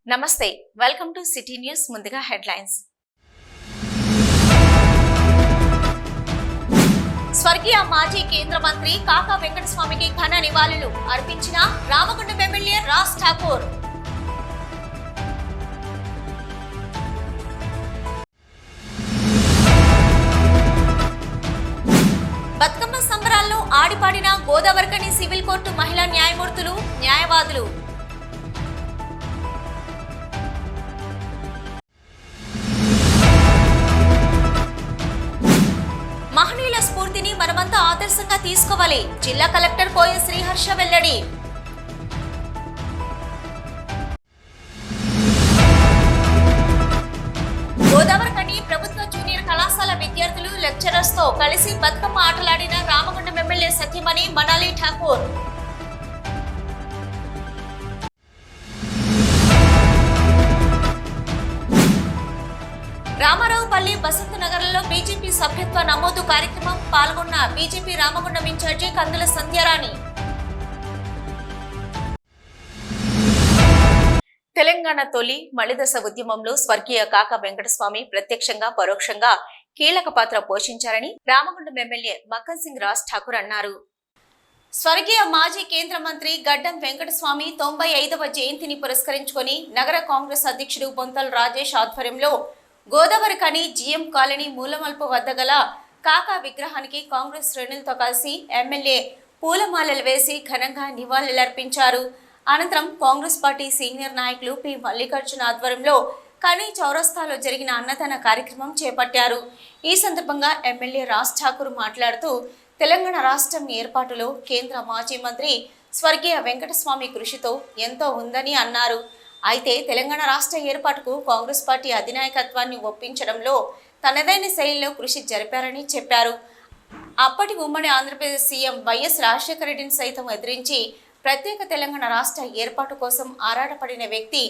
నమస్తే welcome to city news ముందుగా headlines స్వర్గీయ మాజీ కేంద్ర మంత్రి కాకా వెంకటస్వామికి ఘన నివాళులు అర్పించిన రామగుండం ఎమ్మెల్యే రాజ్ ఠాకూర్ బతుకమ్మ సంబరాల్లో ఆడిపాడిన గోదావరికని సివిల్ కోర్టు మహిళా న్యాయమూర్తులు న్యాయవాదులు మహనీయుల స్ఫూర్తిని మనమంతా ఆదర్శంగా తీసుకోవాలి జిల్లా కలెక్టర్ కోయ శ్రీహర్ష వెల్లడి గోదావరికని ప్రభుత్వ జూనియర్ కళాశాల విద్యార్థులు లెక్చరర్స్ తో కలిసి బతుకమ్మ ఆటలాడిన రామగుండం ఎమ్మెల్యే సత్యమణి మనాలి ఠాకూర్ రామారావుపల్లి బసంత నగర్లో బీజేపీ సభ్యత్వ నమోదు కార్యక్రమం పాల్గొన్న బీజేపీ రామగుండం ఇన్ఛార్జి కందుల సంధ్యారాణి. తెలంగాణ తొలి మలిదశ ఉద్యమంలో స్వర్గీయ కాకా వెంకటస్వామి ప్రత్యక్షంగా పరోక్షంగా కీలక పాత్ర పోషించారని రామగుండం ఎమ్మెల్యే మక్కన్ సింగ్ రాజ్ ఠాకూర్ అన్నారు. స్వర్గీయ మాజీ కేంద్ర మంత్రి గడ్డం వెంకటస్వామి 95వ జయంతిని పురస్కరించుకొని నగర కాంగ్రెస్ అధ్యక్షుడు బొంతల రాజేష్ ఆధ్వర్యంలో గోదావరికని జిఎం కాలనీ మూలమల్పు వద్ద గల కాకా విగ్రహానికి కాంగ్రెస్ శ్రేణులతో కలిసి ఎమ్మెల్యే పూలమాలలు వేసి ఘనంగా నివాళులర్పించారు. అనంతరం కాంగ్రెస్ పార్టీ సీనియర్ నాయకులు పి మల్లికార్జున ఆధ్వర్యంలో కనీ చౌరస్తాలో జరిగిన అన్నదాన కార్యక్రమం చేపట్టారు. ఈ సందర్భంగా ఎమ్మెల్యే రాజ్ ఠాకూర్ మాట్లాడుతూ తెలంగాణ రాష్ట్రం ఏర్పాటులో కేంద్ర మాజీ మంత్రి స్వర్గీయ వెంకటస్వామి కృషితో ఎంతో ఉందని అన్నారు. అయితే తెలంగాణ రాష్ట్ర ఏర్పాటుకు కాంగ్రెస్ పార్టీ అధినాయకత్వాన్ని ఒప్పించడంలో తనదైన శైలిలో కృషి జరిపారని చెప్పారు. అప్పటి ఉమ్మడి ఆంధ్రప్రదేశ్ సీఎం వైఎస్ రాజశేఖర రెడ్డిని సైతం ఎదిరించి ప్రత్యేక తెలంగాణ రాష్ట్ర ఏర్పాటు కోసం ఆరాటపడిన వ్యక్తి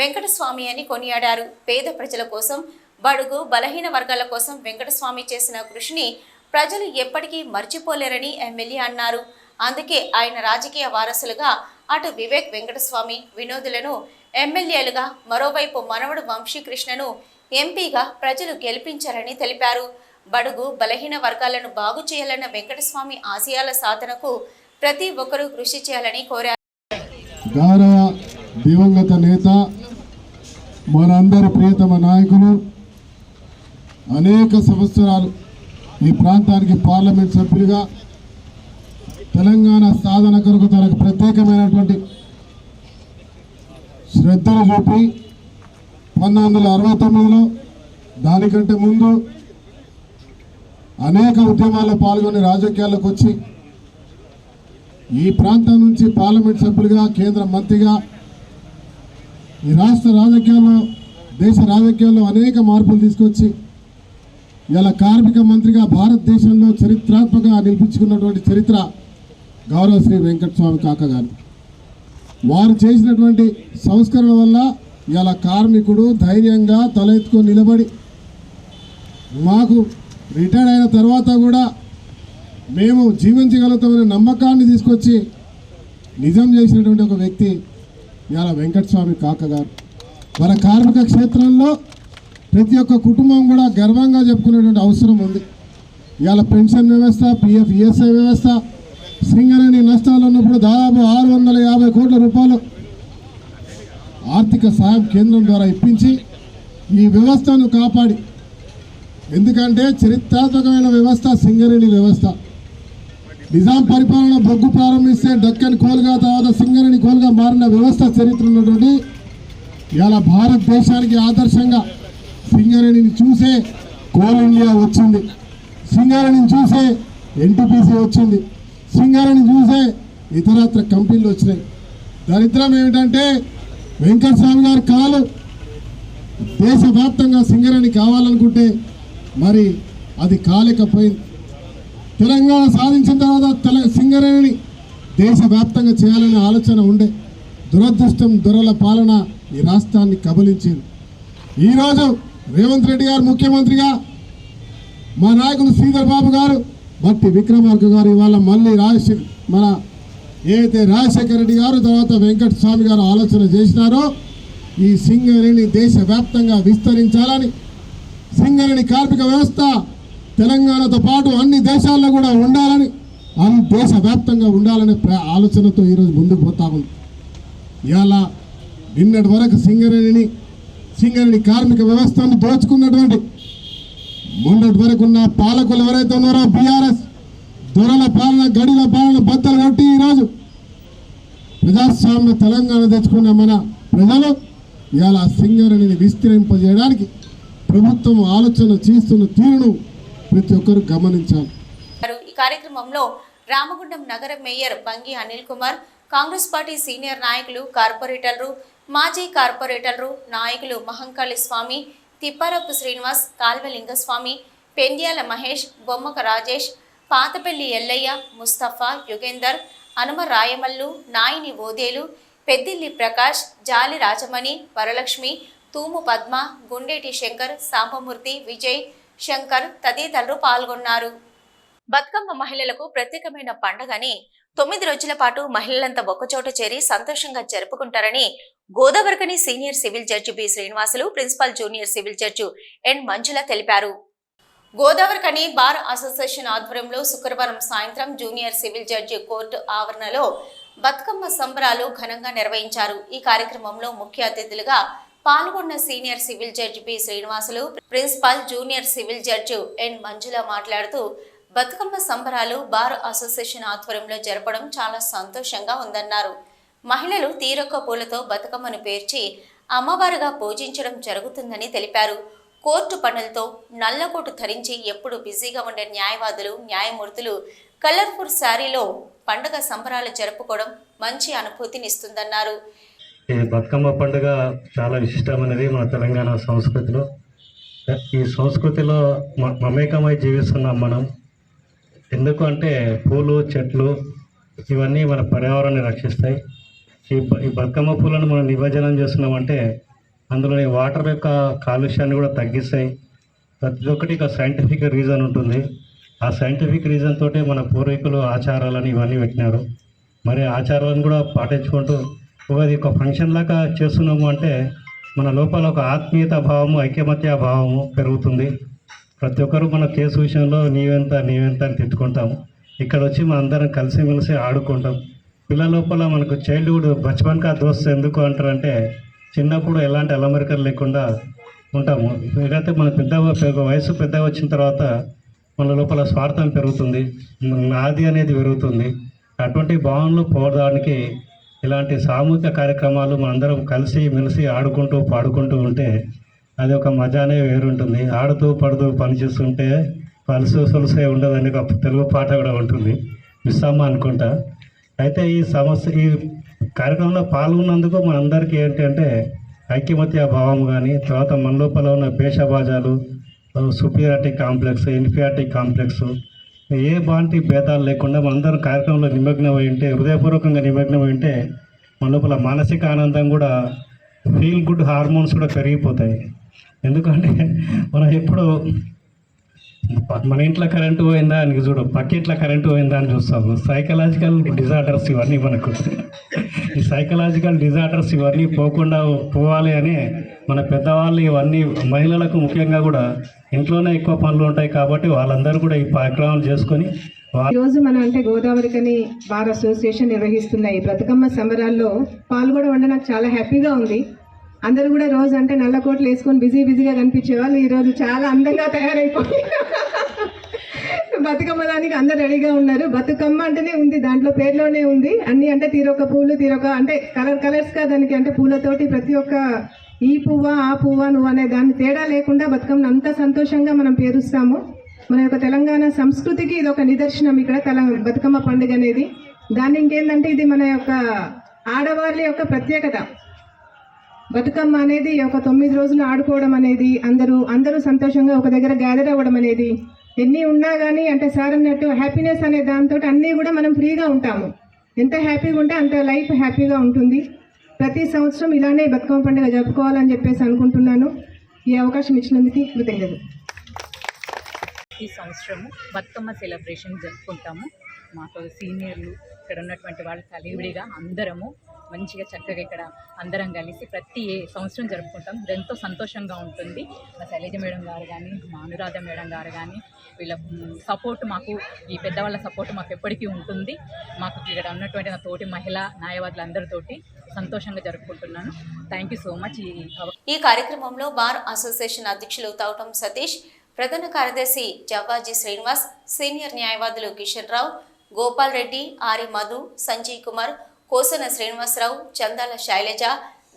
వెంకటస్వామి అని కొనియాడారు. పేద ప్రజల కోసం, బడుగు బలహీన వర్గాల కోసం వెంకటస్వామి చేసిన కృషిని ప్రజలు ఎప్పటికీ మర్చిపోలేరని ఎమ్మెల్యే అన్నారు. అందుకే ఆయన రాజకీయ వారసులుగా అటు వివేక్ వెంకటస్వామి వినోదులను ఎమ్మెల్యేలుగా, మరోవైపు మనవడు వంశీకృష్ణను ఎంపీగా ప్రజలు గెలిపించారని తెలిపారు. బడుగు బలహీన వర్గాలను బాగు చేయాలన్న వెంకటస్వామి ఆశయాల సాధనకు ప్రతి ఒక్కరూ కృషి చేయాలని కోరారు. గౌరవ దివంగత నేత, మనందరి ప్రియతమ నాయకులు, అనేక సంవత్సరాలు ఈ ప్రాంతానికి పార్లమెంట్ సభ్యులుగా తెలంగాణ సాధన కొరకు తనకు ప్రత్యేకమైనటువంటి శ్రద్ధను చూపి 1969లో దానికంటే ముందు అనేక ఉద్యమాల్లో పాల్గొని రాజకీయాల్లోకి వచ్చి ఈ ప్రాంతం నుంచి పార్లమెంట్ సభ్యులుగా, కేంద్ర మంత్రిగా ఈ రాష్ట్ర రాజకీయాల్లో, దేశ రాజకీయాల్లో అనేక మార్పులు తీసుకొచ్చి ఇలా కార్మిక మంత్రిగా భారతదేశంలో చరిత్రాత్మకంగా నిలిపించుకున్నటువంటి చరిత్ర గౌరవ శ్రీ వెంకటస్వామి కాకా గారు. వారు చేసినటువంటి సంస్కరణ వల్ల ఇలా కార్మికుడు ధైర్యంగా తల ఎత్తుకొని నిలబడి మాకు రిటైర్ అయిన తర్వాత కూడా మేము జీవించగలుగుతామనే నమ్మకాన్ని తీసుకొచ్చి నిజం చేసినటువంటి ఒక వ్యక్తి ఇలా వెంకటస్వామి కాకా గారు. మన కార్మిక క్షేత్రంలో ప్రతి ఒక్క కుటుంబం కూడా గర్వంగా చెప్పుకునేటువంటి అవసరం ఉంది. ఇలా పెన్షన్ వ్యవస్థ, పిఎఫ్, ఈఎస్ఐ వ్యవస్థ, సింగరేణి నష్టాలు ఉన్నప్పుడు దాదాపు 650 కోట్ల రూపాయలు ఆర్థిక సాయం కేంద్రం ద్వారా ఇప్పించి ఈ వ్యవస్థను కాపాడి, ఎందుకంటే చరిత్రాత్మకమైన వ్యవస్థ సింగరేణి వ్యవస్థ. నిజాం పరిపాలన బొగ్గు ప్రారంభిస్తే డక్కన్ కోల్గా, తర్వాత సింగరేణి కోల్గా మారిన వ్యవస్థ చరిత్ర ఉన్నటువంటి ఇలా భారతదేశానికి ఆదర్శంగా సింగరేణిని చూసే కోల్ ఇండియా వచ్చింది, సింగరేణిని చూసే ఎన్టీపీసీ వచ్చింది, సింగరేణిని చూసే ఇతరత్ర కంపెనీలు వచ్చినాయి. దరిద్రం ఏమిటంటే వెంకటస్వామి గారి కళలు దేశవ్యాప్తంగా సింగరేణి కావాలనుకుంటే మరి అది కాలేకపోయింది. తెలంగాణ సాధించిన తర్వాత సింగరేణిని దేశవ్యాప్తంగా చేయాలనే ఆలోచన ఉండే. దురదృష్టం, దొరల పాలన ఈ రాష్ట్రాన్ని కబలించింది. ఈరోజు రేవంత్ రెడ్డి గారు ముఖ్యమంత్రిగా, మా నాయకులు శ్రీధర్ బాబు గారు, బట్టి విక్రమార్క గారు ఇవాళ మళ్ళీ మన ఏదైతే రాజశేఖర రెడ్డి గారు తర్వాత వెంకటస్వామి గారు ఆలోచన చేసినారో ఈ సింగరేణి దేశవ్యాప్తంగా విస్తరించాలని, సింగరేణి కార్మిక వ్యవస్థ తెలంగాణతో పాటు అన్ని దేశాల్లో కూడా ఉండాలని, అన్ని దేశవ్యాప్తంగా ఉండాలనే ఆలోచనతో ఈరోజు ముందుకు పోతా ఉంది. ఇవాళ నిన్నటి వరకు సింగరేణి కార్మిక వ్యవస్థను దోచుకున్నటువంటి మొన్నటి వరకు ఉన్న పాలకులు ఎవరైతే ఉన్నారో బీఆర్ఎస్ దొరల పాలన, గడిల పాలన బద్దలు కొట్టి ఈరోజు ప్రజాస్వామ్య తెలంగాణ తెచ్చుకున్న మన ప్రజలు ఇవాళ సింగరేణిని విస్తరింపజేయడానికి ప్రభుత్వం ఆలోచన చేస్తున్న తీరును ప్రతి ఒక్కరు గమనించాలి. ఈ కార్యక్రమంలో రామగుండం నగర mayor Bangi Anil Kumar, Congress party senior నాయకులు, కార్పొరేటర్లు, మాజీ కార్పొరేటర్లు, నాయకులు మహంకాళి స్వామి, తిప్పారపు శ్రీనివాస్, కాల్వలింగస్వామి, పెండ్యాల మహేష్, బొమ్మక రాజేష్, పాతపల్లి ఎల్లయ్య, ముస్తఫా, యుగేందర్, అనుమ రాయమల్లు, నాయిని ఓదేలు, పెద్దిల్లి ప్రకాష్, జాలి రాజమణి, వరలక్ష్మి, తూము పద్మ, గుండేటి శంకర్, సాంబమూర్తి, విజయ్, శంకర్ తదితరులు పాల్గొన్నారు. బతుకమ్మ మహిళలకు ప్రత్యేకమైన పండగని 9 రోజుల పాటు మహిళలంతా ఒక్కచోట చేరి సంతోషంగా జరుపుకుంటారని Godavarikhani senior civil judge B Srinivasulu, principal junior civil judge N Manjula తెలిపారు. గోదావరికని బార్ అసోసియేషన్ ఆధ్వర్యంలో శుక్రవారం సాయంత్రం జూనియర్ సివిల్ జడ్జి కోర్టు ఆవరణలో బతుకమ్మ సంబరాలు ఘనంగా నిర్వహించారు. ఈ కార్యక్రమంలో ముఖ్య అతిథులుగా పాల్గొన్న senior civil judge B Srinivasulu, principal junior civil judge N Manjula మాట్లాడుతూ బతుకమ్మ సంబరాలు బార్ అసోసియేషన్ ఆధ్వర్యంలో జరపడం చాలా సంతోషంగా ఉందన్నారు. మహిళలు తీరొక్క పూలతో బతుకమ్మను పేర్చి అమ్మవారుగా పూజించడం జరుగుతుందని తెలిపారు. కోర్టు పనులతో నల్లకోటు ధరించి ఎప్పుడు బిజీగా ఉండే న్యాయవాదులు, న్యాయమూర్తులు కలర్ఫుల్ శారీలో పండుగ సంబరాలు జరుపుకోవడం మంచి అనుభూతినిస్తుందన్నారు. ఈ బతుకమ్మ పండుగ చాలా విశిష్టమైనది మన తెలంగాణ సంస్కృతిలో. ఈ సంస్కృతిలో మమేకమై జీవిస్తున్నాం మనం. ఎందుకు అంటే పూలు, చెట్లు ఇవన్నీ మన పర్యావరణాన్ని రక్షిస్తాయి. ఈ బతుకమ్మ పూలను మనం నిమజ్జనం చేస్తున్నామంటే అందులోని వాటర్ యొక్క కాలుష్యాన్ని కూడా తగ్గిస్తాయి. ప్రతి ఒక్కటి ఒక సైంటిఫిక్ రీజన్ ఉంటుంది. ఆ సైంటిఫిక్ రీజన్ తోటే మన పూర్వీకులు ఆచారాలని ఇవన్నీ పెట్టినారు. మరి ఆచారాలను కూడా పాటించుకుంటూ అది ఒక ఫంక్షన్ లాగా చేస్తున్నాము అంటే మన లోపల ఒక ఆత్మీయత భావము, ఐక్యమత్య భావము పెరుగుతుంది. ప్రతి ఒక్కరు మన కేసు విషయంలో నీవెంత అని తిట్టుకుంటాము. ఇక్కడ వచ్చి మన అందరం కలిసిమెలిసి ఆడుకుంటాం. పిల్లల లోపల మనకు చైల్డ్హుడ్ బచ్పన్ కా దోస్త్ ఎందుకు అంటారంటే చిన్నప్పుడు ఎలాంటి అలమరికలు లేకుండా ఉంటాము. ఏదైతే మన వయసు పెద్దగా వచ్చిన తర్వాత మన లోపల స్వార్థం పెరుగుతుంది, నాది అనేది పెరుగుతుంది. అటువంటి భావనలు పోవడానికి ఇలాంటి సామూహిక కార్యక్రమాలు మనందరం కలిసి మెలిసి ఆడుకుంటూ పాడుకుంటూ ఉంటే అది ఒక మజానే వేరుంటుంది. ఆడుతూ పడుతూ పనిచేస్తుంటే సొలుసే ఉండదని ఒక తెలుగు పాట కూడా ఉంటుంది, మిస్సమ్మ అనుకుంటా. అయితే ఈ కార్యక్రమంలో పాల్గొన్నందుకు మనందరికీ ఏంటంటే ఐక్యమత్య భావం కానీ, తర్వాత మన లోపల ఉన్న భేషభాజాలు, సుపీరియారిటీ కాంప్లెక్స్, ఇన్ఫీరియారిటీ కాంప్లెక్స్, ఏ బాంటి భేదాలు లేకుండా మనందరం కార్యక్రమంలో నిమగ్నమై ఉంటే, హృదయపూర్వకంగా నిమగ్నమై ఉంటే మన లోపల మానసిక ఆనందం కూడా, ఫీల్ గుడ్ హార్మోన్స్ కూడా పెరిగిపోతాయి. ఎందుకంటే మనం ఎప్పుడు మన ఇంట్లో కరెంటు పోయిందా అని చూడు, పక్కింట్లో కరెంటు పోయిందా అని చూస్తాము. సైకలాజికల్ డిజార్డర్స్ ఇవన్నీ మనకు, ఈ సైకలాజికల్ డిజార్డర్స్ ఇవన్నీ పోవాలి అని మన పెద్దవాళ్ళు ఇవన్నీ మహిళలకు ముఖ్యంగా కూడా ఇంట్లోనే ఎక్కువ పనులు ఉంటాయి కాబట్టి వాళ్ళందరూ కూడా ఈ కార్యక్రమాలు చేసుకొని ఈరోజు మనం అంటే గోదావరికని బార్ అసోసియేషన్ నిర్వహిస్తున్న ఈ బ్రతుకమ్మ సంబరాల్లో పాల్గొనడం నాకు చాలా హ్యాపీగా ఉంది. అందరూ కూడా రోజు అంటే నల్ల కోట్లు వేసుకొని బిజీగా కనిపించే వాళ్ళు ఈరోజు చాలా అందంగా తయారైపోయి బతుకమ్మ దానికి అందరు రెడీగా ఉన్నారు. బతుకమ్మ అంటేనే ఉంది, దాంట్లో పేర్లోనే ఉంది అన్ని. అంటే తీరొక పూలు, తీరొక అంటే కలర్స్గా దానికి అంటే పూలతోటి ప్రతి ఒక్క ఈ పువ్వా ఆ పువ్వా నువ్వు అనే దాన్ని తేడా లేకుండా బతుకమ్మను అంత సంతోషంగా మనం పేరుస్తాము. మన యొక్క తెలంగాణ సంస్కృతికి ఇది ఒక నిదర్శనం ఇక్కడ బతుకమ్మ పండుగ అనేది. దాన్ని ఇంకేంటంటే ఇది మన యొక్క ఆడవాళ్ళ యొక్క ప్రత్యేకత. బతుకమ్మ అనేది ఒక 9 రోజులు ఆడుకోవడం అనేది, అందరూ సంతోషంగా ఒక దగ్గర గ్యాదర్ అవ్వడం అనేది, ఎన్ని ఉన్నా కానీ అంటే సార్ అన్నట్టు హ్యాపీనెస్ అనే దాంతో అన్నీ కూడా మనం ఫ్రీగా ఉంటాము. ఎంత హ్యాపీగా ఉంటే అంత లైఫ్ హ్యాపీగా ఉంటుంది. ప్రతి సంవత్సరం ఇలానే బతుకమ్మ పండుగ జరుపుకోవాలని చెప్పేసి అనుకుంటున్నాను. ఈ అవకాశం ఇచ్చినందుకు కృతజ్ఞతలు. ఈ సంవత్సరము బతుకమ్మ సెలబ్రేషన్ జరుపుకుంటాము. మాకు సీనియర్లు ఇక్కడ ఉన్నటువంటి వాళ్ళు కలివిడిగా అందరము మంచిగా చక్కగా ఇక్కడ అందరం కలిసి ప్రతి సంవత్సరం జరుపుకుంటాం. ఎంతో సంతోషంగా ఉంటుంది. మా శైలజ మేడం గారు కానీ, మా అనురాధ మేడం గారు కానీ, వీళ్ళ సపోర్ట్ మాకు, ఈ పెద్దవాళ్ళ సపోర్ట్ మాకు ఎప్పటికీ ఉంటుంది. మాకు ఇక్కడ ఉన్నటువంటి నా తోటి మహిళా న్యాయవాదులందరితోటి సంతోషంగా జరుపుకుంటున్నాను. Thank you so much. ఈ కార్యక్రమంలో బార్ అసోసియేషన్ అధ్యక్షులు తౌటం సతీష్, ప్రధాన కార్యదర్శి జవ్వాజీ శ్రీనివాస్, సీనియర్ న్యాయవాదులు కిషన్ రావు, గోపాల్ రెడ్డి, ఆరి మధు, సంజయ్ కుమార్, కోసన శ్రీనివాసరావు, చందాల శైలజ,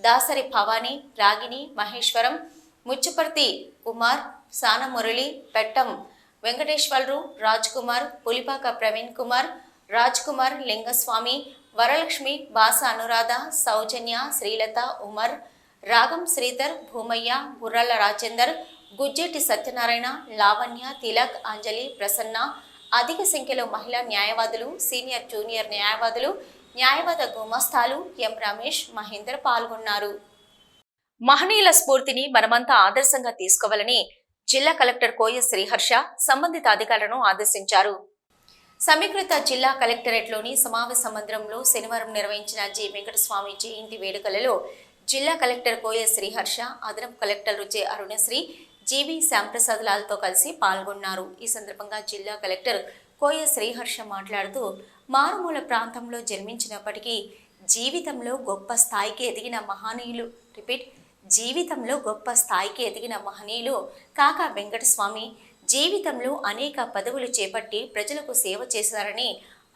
దాసరి భవానీ, రాగిని, మహేశ్వరం, ముచ్చపర్తి కుమార్, సాన మురళి, పెట్టం వెంకటేశ్వరరావు, రాజ్ కుమార్, పులిపాక ప్రవీణ్ కుమార్, రాజ్ కుమార్, లింగస్వామి, వరలక్ష్మి, బాస అనురాధ, సౌజన్య, శ్రీలత, ఉమర్, రాగం శ్రీధర్, భూమయ్య, గుర్రాల రాజేందర్, గుజ్జెట్టి సత్యనారాయణ, లావణ్య, తిలక్, అంజలి, ప్రసన్న, అధిక సంఖ్యలో మహిళా న్యాయవాదులు, సీనియర్ జూనియర్ న్యాయవాదులు, న్యాయవాద గుమస్తాలు, ఎం రమేష్, మహేందర్ పాల్గొన్నారు. మహనీయుల స్ఫూర్తిని మనమంతా ఆదర్శంగా తీసుకోవాలని జిల్లా కలెక్టర్ కోయ శ్రీహర్ష సంబంధిత అధికారులను ఆదేశించారు. సమీకృత జిల్లా కలెక్టరేట్లోని సమావేశ మందిరంలో శనివారం నిర్వహించిన జి వెంకటస్వామి జయంతి వేడుకలలో జిల్లా కలెక్టర్ కోయ శ్రీహర్ష, అదనపు కలెక్టర్లు జె అరుణశ్రీ, జీవి శ్యాంప్రసాద్ లాల్తో కలిసి పాల్గొన్నారు. ఈ సందర్భంగా జిల్లా కలెక్టర్ కోయ శ్రీహర్ష మాట్లాడుతూ, మారుమూల ప్రాంతంలో జన్మించినప్పటికీ జీవితంలో గొప్ప స్థాయికి ఎదిగిన మహనీయులు కాకా వెంకటస్వామి జీవితంలో అనేక పదవులు చేపట్టి ప్రజలకు సేవ చేశారని,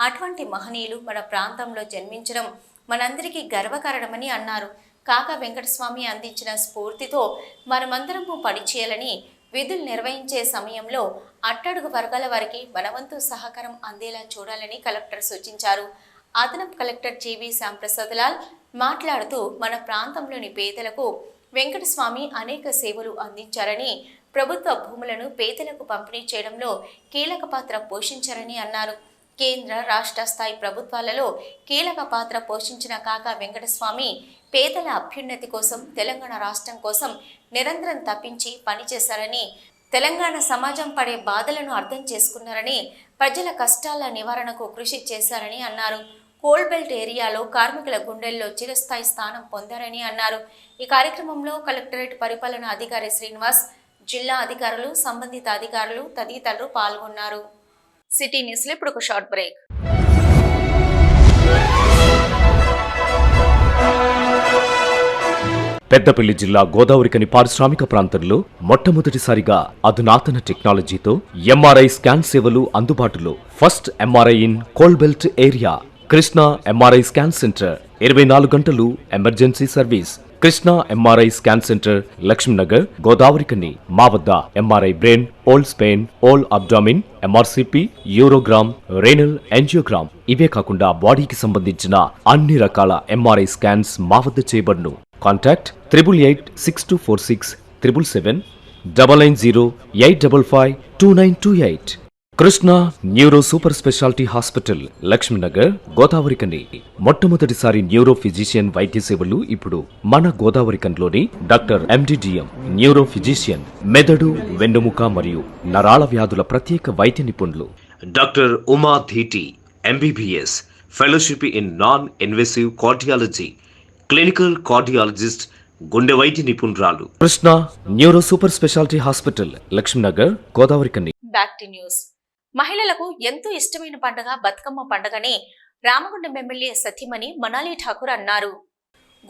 అటువంటి మహనీయులు మన ప్రాంతంలో జన్మించడం మనందరికీ గర్వకారణమని అన్నారు. కాకా వెంకటస్వామి అందించిన స్ఫూర్తితో మనమందరము పనిచేయాలని, విధులు నిర్వహించే సమయంలో అట్టడుగు వర్గాల వారికి మనవంతు సహకారం అందేలా చూడాలని కలెక్టర్ సూచించారు. అదనపు కలెక్టర్ జీవి శ్యాంప్రసాద్ లాల్ మాట్లాడుతూ, మన ప్రాంతంలోని పేదలకు వెంకటస్వామి అనేక సేవలు అందించారని, ప్రభుత్వ భూములను పేదలకు పంపిణీ చేయడంలో కీలక పాత్ర పోషించారని అన్నారు. కేంద్ర రాష్ట్ర స్థాయి ప్రభుత్వాలలో కీలక పాత్ర పోషించిన కాకా వెంకటస్వామి పేదల అభ్యున్నతి కోసం, తెలంగాణ రాష్ట్రం కోసం నిరంతరం తప్పించి పనిచేశారని, తెలంగాణ సమాజం పడే బాధలను అర్థం చేసుకున్నారని, ప్రజల కష్టాల నివారణకు కృషి చేశారని అన్నారు. కోల్ బెల్ట్ ఏరియాలో కార్మికుల గుండెల్లో చిరస్థాయి స్థానం పొందారని అన్నారు. ఈ కార్యక్రమంలో కలెక్టరేట్ పరిపాలనా అధికారి శ్రీనివాస్, జిల్లా అధికారులు, సంబంధిత అధికారులు తదితరులు పాల్గొన్నారు. సిటీ న్యూస్లో ఇప్పుడు ఒక షార్ట్ బ్రేక్. పెద్దపల్లి జిల్లా గోదావరికని పారిశ్రామిక ప్రాంతంలో మొట్టమొదటిసారిగా అధునాతన టెక్నాలజీతో ఎంఆర్ఐ స్కాన్ సేవలు అందుబాటులో. First MRI in coal belt area. Krishna MRI scan centre 24 గంటలు emergency service. Krishna MRI scan centre, Lakshminagar, Godavarikhani. మా వద్ద MRI brain, whole spine, whole abdomen, MRCP, urogram, renal angiogram, ఇవే కాకుండా బాడీకి సంబంధించిన అన్ని రకాల ఎంఆర్ఐ స్కాన్స్ మా వద్ద చేయబడును. Contact 888646 777 990-855-2928. Krishna neuro super speciality hospital, Lakshminagar, Godavarikhani. మొట్టమొదటిసారి న్యూరో ఫిజిషియన్ వైద్య సేవలు ఇప్పుడు మన గోదావరికన్లోని డాక్టర్ ఎండిడిఎం న్యూరో ఫిజిషియన్, మెదడు, వెన్నుముక మరియు నరాల వ్యాధుల ప్రత్యేక వైద్య నిపుణులు. Doctor Uma Dheeti MBBS, fellowship in non invasive cardiology, clinical cardiologist, గుండె వైద్య నిపుణురాలు. Krishna neuro super speciality hospital, Lakshminagar, Godavarikhani. Back to news. మహిళలకు ఎంతో ఇష్టమైన పండుగ బతుకమ్మ పండుగని రామగుండం ఎమ్మెల్యే సతీమణి మనాలి ఠాకూర్ అన్నారు.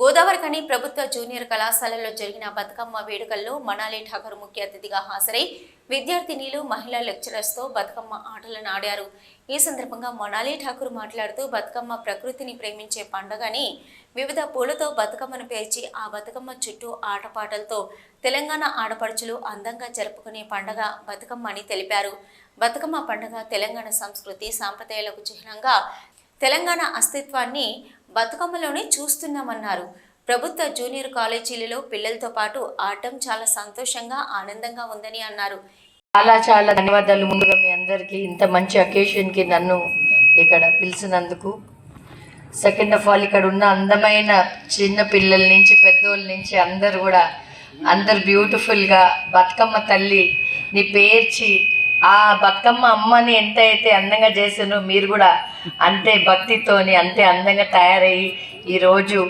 గోదావరికని ప్రభుత్వ జూనియర్ కళాశాలలో జరిగిన బతుకమ్మ వేడుకల్లో మనాలి ఠాకూర్ ముఖ్య అతిథిగా హాజరై విద్యార్థినీలు, మహిళా లెక్చరర్స్తో బతుకమ్మ ఆటలను ఆడారు. ఈ సందర్భంగా మనాలి ఠాకూర్ మాట్లాడుతూ, బతుకమ్మ ప్రకృతిని ప్రేమించే పండుగని, వివిధ పూలతో బతుకమ్మను పేర్చి ఆ బతుకమ్మ చుట్టూ ఆటపాటలతో తెలంగాణ ఆడపడుచులు అందంగా జరుపుకునే పండుగ బతుకమ్మ అని తెలిపారు. బతుకమ్మ పండుగ తెలంగాణ సంస్కృతి సాంప్రదాయాలకు చిహ్నంగా తెలంగాణ అస్తిత్వాన్ని బతుకమ్మలోనే చూస్తున్నామన్నారు. ప్రభుత్వ జూనియర్ కాలేజీలలో పిల్లలతో పాటు ఆడటం చాలా సంతోషంగా, ఆనందంగా ఉందని అన్నారు. చాలా ధన్యవాదాలు ముందుగా మీ అందరికీ ఇంత మంచి అకేషన్కి నన్ను ఇక్కడ పిలిచినందుకు. సెకండ్ ఆఫ్ ఆల్, ఇక్కడ ఉన్న అందమైన చిన్న పిల్లల నుంచి పెద్దోళ్ళ నుంచి అందరు బ్యూటిఫుల్గా బతుకమ్మ తల్లి ని పేర్చి ఆ బతుకమ్మ అమ్మని ఎంత అయితే అందంగా చేసానో మీరు కూడా అంతే భక్తితోని అంతే అందంగా తయారయ్యి ఈరోజు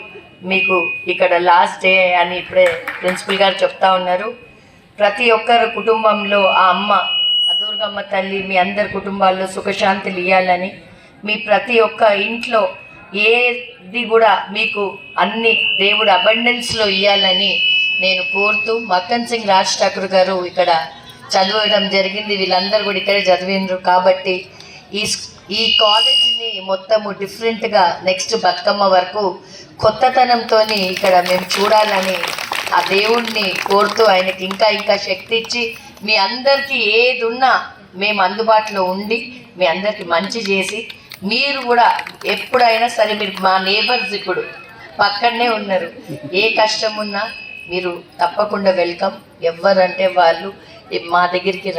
మీకు ఇక్కడ లాస్ట్ డే అని ఇప్పుడే ప్రిన్సిపల్ గారు చెప్తా ఉన్నారు. ప్రతి ఒక్కరు కుటుంబంలో ఆ అమ్మ దుర్గమ్మ తల్లి మీ అందరి కుటుంబాల్లో సుఖశాంతులు ఇవ్వాలని, మీ ప్రతి ఒక్క ఇంట్లో ఏది కూడా మీకు అన్ని దేవుడు అబండెన్స్లో ఇవ్వాలని నేను కోరుతూ, మక్కన్ సింగ్ రాజ్ ఠాకూర్ గారు ఇక్కడ చదవడం జరిగింది. వీళ్ళందరూ కూడా ఇక్కడే చదివిండ్రు కాబట్టి ఈ కాలేజీని మొత్తము డిఫరెంట్గా నెక్స్ట్ బతుకమ్మ వరకు కొత్తతనంతో ఇక్కడ మేము చూడాలని ఆ దేవుణ్ణి కోరుతూ, ఆయనకి ఇంకా శక్తి ఇచ్చి మీ అందరికీ ఏది ఉన్నా మేము అందుబాటులో ఉండి మీ అందరికీ మంచి చేసి, మీరు కూడా ఎప్పుడైనా సరే, మీరు మా నేబర్స్ ఇప్పుడు పక్కనే ఉన్నారు, ఏ కష్టం ఉన్నా మీరు తప్పకుండా వెల్కమ్. ఎవరంటే వాళ్ళు మా దగ్గరికి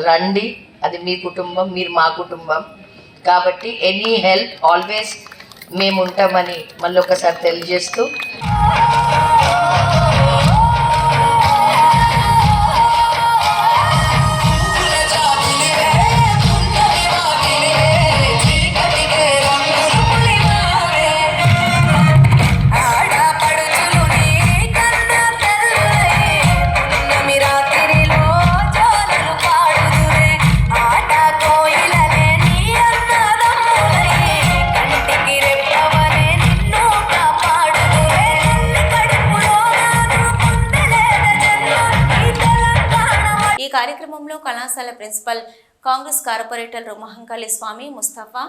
రండి. అది మీ కుటుంబం, మీరు మా కుటుంబం కాబట్టి ఎనీ హెల్ప్ ఆల్వేస్ మేము ఉంటామని మళ్ళీ ఒకసారి తెలియజేస్తూ, ఈ కార్యక్రమంలో కళాశాల ప్రిన్సిపల్, కాంగ్రెస్ కార్పొరేటర్ మహంకాళి స్వామి, ముస్తఫా,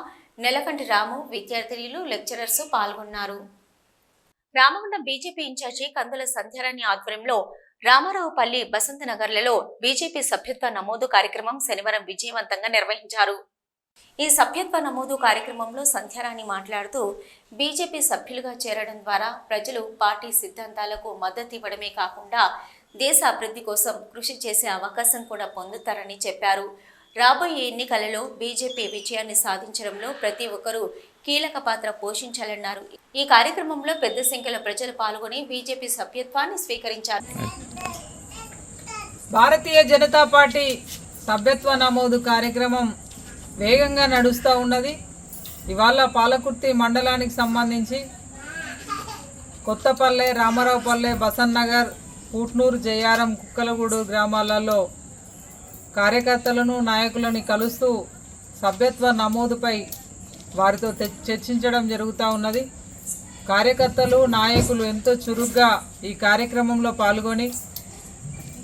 నెలకంటి రాము, విద్యార్థినులు, లెక్చరర్స్ పాల్గొన్నారు. రామగుండం బీజేపీ ఇన్ఛార్జి కందుల సంధ్యారాణి ఆధ్వర్యంలో రామారావుపల్లి, బసంతనగర్లలో బీజేపీ సభ్యత్వ నమోదు కార్యక్రమం శనివారం విజయవంతంగా నిర్వహించారు. ఈ సభ్యత్వ నమోదు కార్యక్రమంలో సంధ్యారాణి మాట్లాడుతూ, బీజేపీ సభ్యులుగా చేరడం ద్వారా ప్రజలు పార్టీ సిద్ధాంతాలకు మద్దతు ఇవ్వడమే కాకుండా దేశ అభివృద్ధి కోసం కృషి చేసే అవకాశం కూడా పొందుతారని చెప్పారు. రాబోయే ఎన్నికలలో బీజేపీ విజయాన్ని సాధించడంలో ప్రతి ఒక్కరూ కీలక పాత్ర పోషించాలన్నారు. ఈ కార్యక్రమంలో పెద్ద సంఖ్యలో ప్రజలు పాల్గొని బీజేపీ సభ్యత్వాన్ని స్వీకరించారు. భారతీయ జనతా పార్టీ సభ్యత్వ నమోదు కార్యక్రమం వేగంగా నడుస్తూ ఉన్నది. ఇవాళ పాలకుర్తి మండలానికి సంబంధించి కొత్తపల్లె, రామారావుపల్లె, బసన్నగర్, పూట్నూరు, జయారం, కుక్కలగూడు గ్రామాలలో కార్యకర్తలను, నాయకులను కలుస్తూ సభ్యత్వ నమోదుపై వారితో చర్చించడం జరుగుతూ ఉన్నది. కార్యకర్తలు, నాయకులు ఎంతో చురుగ్గా ఈ కార్యక్రమంలో పాల్గొని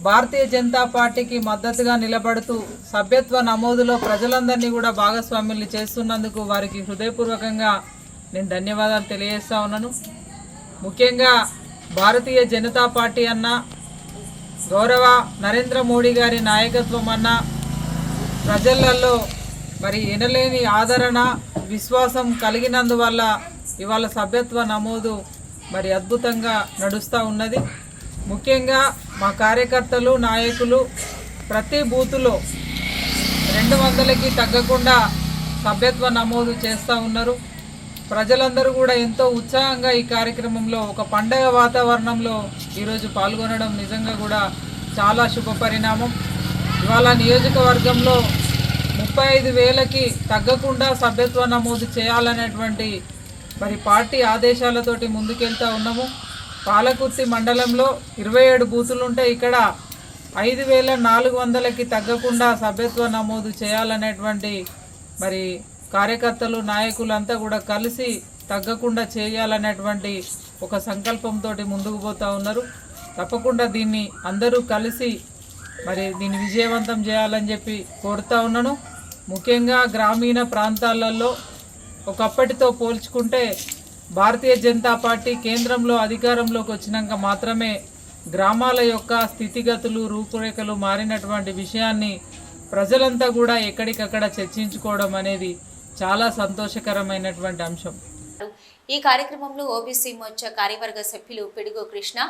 భారతీయ జనతా పార్టీకి మద్దతుగా నిలబడుతూ సభ్యత్వ నమోదులో ప్రజలందరినీ కూడా భాగస్వామ్యులు చేస్తున్నందుకు వారికి హృదయపూర్వకంగా నేను ధన్యవాదాలు తెలియజేస్తా ఉన్నాను. ముఖ్యంగా భారతీయ జనతా పార్టీ అన్న, గౌరవ నరేంద్ర మోడీ గారి నాయకత్వం అన్న ప్రజలలో మరి ఎనలేని ఆదరణ, విశ్వాసం కలిగినందువల్ల ఇవాళ సభ్యత్వ నమోదు మరి అద్భుతంగా నడుస్తూ ఉన్నది. ముఖ్యంగా మా కార్యకర్తలు, నాయకులు ప్రతి బూతులో 200కి తగ్గకుండా సభ్యత్వ నమోదు చేస్తూ ఉన్నారు. ప్రజలందరూ కూడా ఎంతో ఉత్సాహంగా ఈ కార్యక్రమంలో ఒక పండగ వాతావరణంలో ఈరోజు పాల్గొనడం నిజంగా కూడా చాలా శుభ పరిణామం. ఇవాళ నియోజకవర్గంలో 35,000కి తగ్గకుండా సభ్యత్వ నమోదు చేయాలనేటువంటి మరి పార్టీ ఆదేశాలతోటి ముందుకెళ్తూ ఉన్నాము. పాలకుర్తి మండలంలో 27 బూతులు ఉంటే ఇక్కడ 5,400కి తగ్గకుండా సభ్యత్వ నమోదు చేయాలనేటువంటి మరి కార్యకర్తలు, నాయకులంతా కూడా కలిసి తగ్గకుండా చేయాలనేటువంటి ఒక సంకల్పంతో ముందుకు పోతూ ఉన్నారు. తప్పకుండా దీన్ని అందరూ కలిసి మరి దీన్ని విజయవంతం చేయాలని చెప్పి కోరుతూ ఉన్నాను. ముఖ్యంగా గ్రామీణ ప్రాంతాలలో ఒకప్పటితో పోల్చుకుంటే భారతీయ జనతా పార్టీ కేంద్రంలో అధికారంలోకి వచ్చినాక మాత్రమే గ్రామాల యొక్క స్థితిగతులు, రూపురేఖలు మారినటువంటి విషయాన్ని ప్రజలంతా కూడా ఎక్కడికక్కడ చర్చించుకోవడం అనేది చాలా సంతోషకరమైనటువంటి అంశం. ఈ కార్యక్రమంలో ఓబీసీ మోర్చా కార్యవర్గ సభ్యులు పిడుగు కృష్ణ,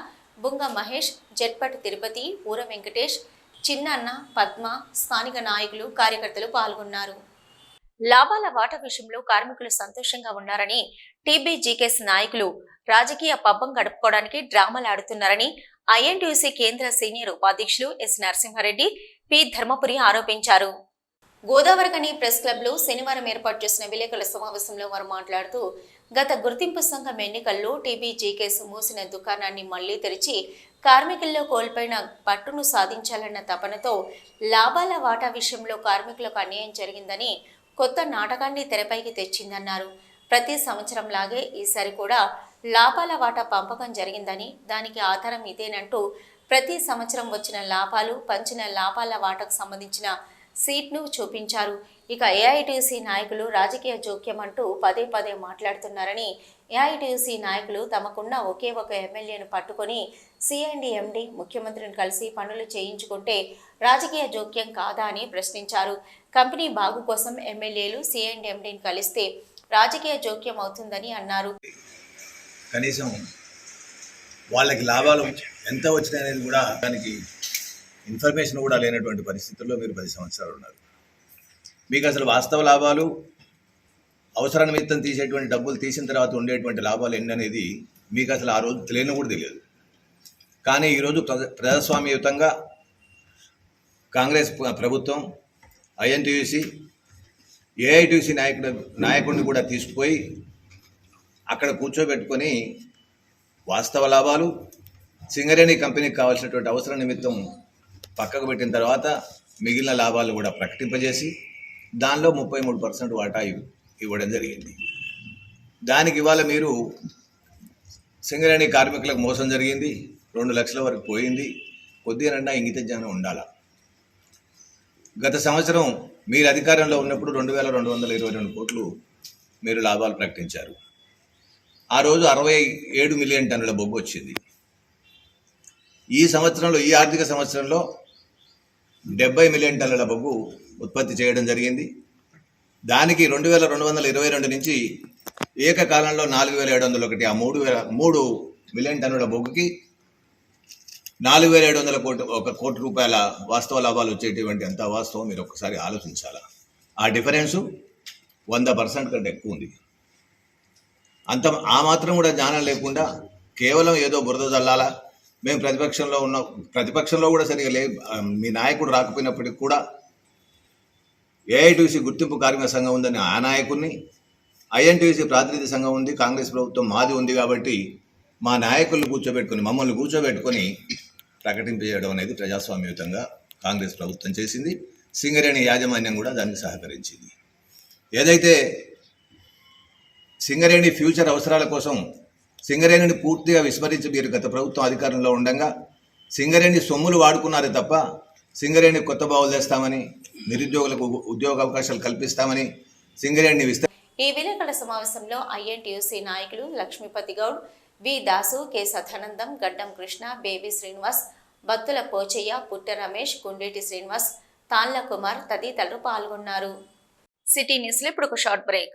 బుంగ మహేష్, జట్పటి తిరుపతి, ఊర వెంకటేష్, చిన్నన్న, పద్మ, స్థానిక నాయకులు, కార్యకర్తలు పాల్గొన్నారు. లాభాల వాటా విషయంలో కార్మికులు సంతోషంగా ఉన్నారని, టీబీజీకేఎస్ నాయకులు రాజకీయ పబ్బం గడుపుకోవడానికి డ్రామాలు ఆడుతున్నారని ఐఎన్టీయూసీ కేంద్ర సీనియర్ ఉపాధ్యక్షులు ఎస్ నరసింహారెడ్డి, పి ధర్మపురి ఆరోపించారు. గోదావరికని ప్రెస్ క్లబ్ లో శనివారం ఏర్పాటు చేసిన విలేకరుల సమావేశంలో వారు మాట్లాడుతూ, గత గుర్తింపు సంఘం ఎన్నికల్లో టీబీజీ కేసు మూసిన దుకాణాన్ని మళ్లీ తెరిచి కార్మికుల్లో కోల్పోయిన పట్టును సాధించాలన్న తపనతో లాభాల వాటా విషయంలో కార్మికులకు అన్యాయం జరిగిందని కొత్త నాటకాన్ని తెరపైకి తెచ్చిందన్నారు. ప్రతి సంవత్సరం లాగే ఈసారి కూడా లాభాల వాటా పంపకం జరిగిందని, దానికి ఆధారం ఇదేనంటూ ప్రతి సంవత్సరం వచ్చిన లాభాలు, పంచిన లాభాల వాటాకు సంబంధించిన సీట్ను చూపించారు. ఇక ఏఐటీయూసీ నాయకులు రాజకీయ జోక్యం అంటూ పదే పదే మాట్లాడుతున్నారని, ఏఐటీయూసీ నాయకులు తమకున్న ఒకే ఒక ఎమ్మెల్యేను పట్టుకొని సిఐండి ముఖ్యమంత్రిని కలిసి పనులు చేయించుకుంటే రాజకీయ జోక్యం కాదా అని ప్రశ్నించారు. కంపెనీ బాగు కోసం ఎమ్మెల్యేలు సిఐండిని కలిస్తే రాజకీయ జోక్యం అవుతుందని అన్నారు. కనీసం వాళ్ళకి లాభాలు ఎంత వచ్చినాయనేది కూడా దానికి ఇన్ఫర్మేషన్ కూడా లేనటువంటి పరిస్థితుల్లో మీరు 10 సంవత్సరాలు ఉన్నారు. మీకు అసలు వాస్తవ లాభాలు, అవసర నిమిత్తం తీసేటువంటి డబ్బులు తీసిన తర్వాత ఉండేటువంటి లాభాలు ఎన్ని అనేది మీకు అసలు ఆ రోజు తెలియని కూడా తెలియదు. కానీ ఈరోజు ప్రజాస్వామ్యయుతంగా కాంగ్రెస్ ప్రభుత్వం ఐఎన్టీయూసీ, ఏఐటీయూసీ నాయకుడిని కూడా తీసుకుపోయి అక్కడ కూర్చోబెట్టుకొని వాస్తవ లాభాలు, సింగరేణి కంపెనీకి కావాల్సినటువంటి అవసర నిమిత్తం పక్కకు పెట్టిన తర్వాత మిగిలిన లాభాలు కూడా ప్రకటింపజేసి దానిలో 33% వాటా ఇవ్వడం జరిగింది. దానికి ఇవాళ మీరు సింగరేణి కార్మికులకు మోసం జరిగింది, 2 లక్షల వరకు పోయింది, కొద్దిగా ఇంగిత జ్ఞానం ఉండాలా. గత సంవత్సరం మీరు అధికారంలో ఉన్నప్పుడు 2222 కోట్లు మీరు లాభాలు ప్రకటించారు. ఆ రోజు 67 మిలియన్ టన్నుల బొగ్గు వచ్చింది. ఈ సంవత్సరంలో, ఈ ఆర్థిక సంవత్సరంలో 70 మిలియన్ టన్నుల బొగ్గు ఉత్పత్తి చేయడం జరిగింది. దానికి 2222 నుంచి ఏకకాలంలో 4701, ఆ 3 మిలియన్ టన్నుల బొగ్గుకి 4700 కోటి రూపాయల వాస్తవ లాభాలు వచ్చేటువంటి అంత వాస్తవం మీరు ఒక్కసారి ఆలోచించాలా. ఆ డిఫరెన్సు 100% కంటే ఎక్కువ ఉంది. ఆ మాత్రం కూడా జ్ఞానం లేకుండా కేవలం ఏదో బురద జల్లాలా, మేము ప్రతిపక్షంలో కూడా సరిగా మీ నాయకుడు రాకపోయినప్పటికీ కూడా ఏఐటీయూసీ గుర్తింపు కార్మిక సంఘం ఉందని ఆ నాయకుడిని, ఐఎన్టీయూసీ ప్రాతినిధ్య సంఘం ఉంది, కాంగ్రెస్ ప్రభుత్వం మాది ఉంది కాబట్టి మా నాయకులను మమ్మల్ని కూర్చోబెట్టుకొని ప్రకటింపజేయడం అనేది ప్రజాస్వామ్యయుతంగా కాంగ్రెస్ ప్రభుత్వం చేసింది. సింగరేణి యాజమాన్యం కూడా దానికి సహకరించింది. ఏదైతే సింగరేణి ఫ్యూచర్ అవసరాల కోసం సింగరేణిని పూర్తిగా విస్మరించి మీరు గత ప్రభుత్వం అధికారంలో ఉండగా సింగరేణి సొమ్ములు వాడుకున్నారే తప్ప సింగరేణి కొత్త బావులు తెస్తామని, నిరుద్యోగులకు ఉద్యోగ అవకాశాలు కల్పిస్తామని సింగరేణిని ఈ విలేకరుల సమావేశంలో ఐఎన్టీయూసీ నాయకులు లక్ష్మీపతి గౌడ్, వి దాసు, కె సదానందం, గడ్డం కృష్ణ, బేబీ శ్రీనివాస్, బత్తుల పోచయ్య, పుట్ట రమేష్, గుండేటి శ్రీనివాస్, తాన్ల కుమార్ తదితరులు పాల్గొన్నారు. సిటీ న్యూస్లో ఇప్పుడు ఒక షార్ట్ బ్రేక్.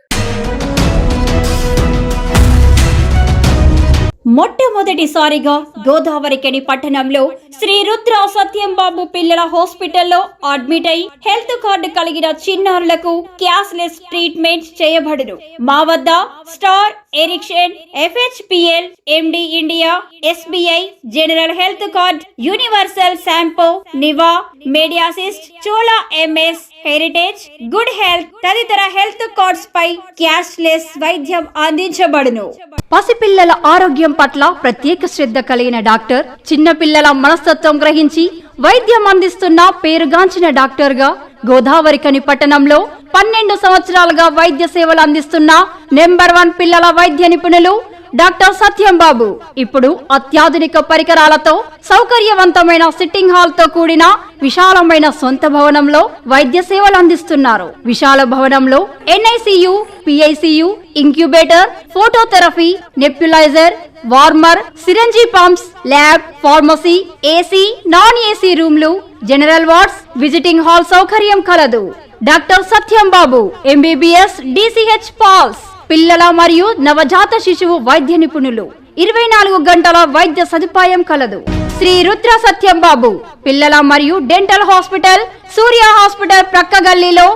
మొట్టమొదటిసారిగా గోదావరికని పట్టణంలో శ్రీ రుద్ర సత్యంబాబు పిల్లల హాస్పిటల్లో అడ్మిట్ అయి హెల్త్ కార్డు కలిగిన చిన్నారులకు క్యాష్లెస్ ట్రీట్మెంట్ చేయబడును. మా వద్ద స్టార్, ఎరిక్షన్, FHPL, MD India, SBI, general health card, universal Sompo, Niva, Medi Assist, Chola MS, heritage, good health తదితర హెల్త్ కార్డ్స్ పై క్యాష్లెస్ వైద్యం అందించబడును. పసిపిల్లల ఆరోగ్యం పట్ల ప్రత్యేక శ్రద్ధ కలిగిన డాక్టర్, చిన్నపిల్లల మనస్తత్వం గ్రహించి వైద్యం అందిస్తున్న పేరుగాంచిన డాక్టర్ గా గోదావరికని పట్టణంలో 12 సంవత్సరాలుగా వైద్య సేవలు అందిస్తున్న నెంబర్ 1 పిల్లల వైద్య నిపుణులు డాక్టర్ సత్యంబాబు ఇప్పుడు అత్యాధునిక పరికరాలతో సౌకర్యవంతమైన సిట్టింగ్ హాల్ తో కూడిన విశాలమైన సొంత భవనంలో వైద్య సేవలు అందిస్తున్నారు. విశాల భవనంలో NICU, PICU, incubator, phototherapy, nebuliser, warmer, syringe pumps, lab, pharmacy, AC, non AC రూమ్లు, జనరల్ వార్డ్స్, విజిటింగ్ హాల్ సౌకర్యం కలదు. Doctor Satyambabu MBBS, DCH PALS, పిల్లల మరియు నవజాత శిశువు వైద్య నిపుణులు, 24 గంటల వైద్య సదుపాయం కలదు. శ్రీ రుద్ర సత్యంబాబు పిల్లల మరియు డెంటల్ హాస్పిటల్, సూర్య హాస్పిటల్ ప్రక్క గల్లీలో,